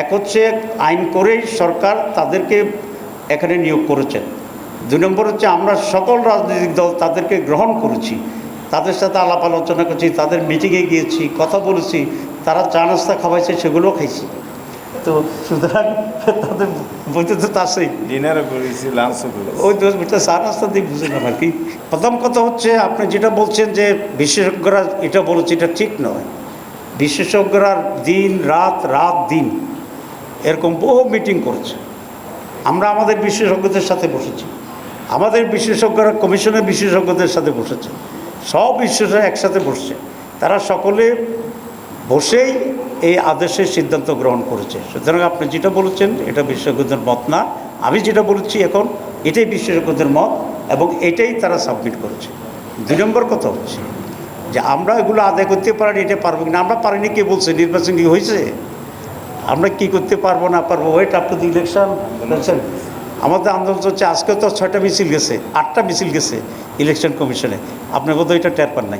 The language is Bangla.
এক হচ্ছে আইন করেই সরকার তাদেরকে এখানে নিয়োগ করেছেন। 2 নম্বর হচ্ছে আমরা সকল রাজনৈতিক দল তাদেরকে গ্রহণ করেছি, তাদের সাথে আলাপ আলোচনা করছি, তাদের মিটিংয়ে গিয়েছি, কথা বলেছি, তারা চা নাস্তা খাওয়াইছে, সেগুলোও খাইছি। তো সুতরাং তাদের বইতে তো আসেই, ডিনারও করেছি, লাঞ্চও করেছি। ওই 10 মিনিট চা নাস্তা দিয়ে বুঝলাম আর কি। প্রথম কথা হচ্ছে আপনি যেটা বলছেন যে বিশেষজ্ঞরা এটা বলেছে, এটা ঠিক নয়। বিশেষজ্ঞরা দিন রাত রাত দিন এরকম বহু মিটিং করেছে। আমরা আমাদের বিশেষজ্ঞদের সাথে বসেছি, আমাদের বিশেষজ্ঞরা কমিশনের বিশেষজ্ঞদের সাথে বসেছে, সব বিশেষজ্ঞরা একসাথে বসছে, তারা সকলে বসেই এই আদেশের সিদ্ধান্ত গ্রহণ করেছে। সুতরাং আপনি যেটা বলেছেন এটা বিশেষজ্ঞদের মত না, আমি যেটা বলেছি এখন এটাই বিশেষজ্ঞদের মত এবং এটাই তারা সাবমিট করেছে। 2 নম্বর কথা হচ্ছে যে আমরা এগুলো আদায় করতে পারি, এটা পারবো কিনা। আমরা পারিনি, কে বলছে? নির্বাচন কি হয়েছে? আমরা কি করতে পারবো না পারবো, wait up to the election. আমাদের আন্দোলন হচ্ছে, আজকে তো 6টা মিছিল গেছে, 8টা মিছিল গেছে ইলেকশন কমিশনে, আপনি বোধহয় এটা টের পান নাই।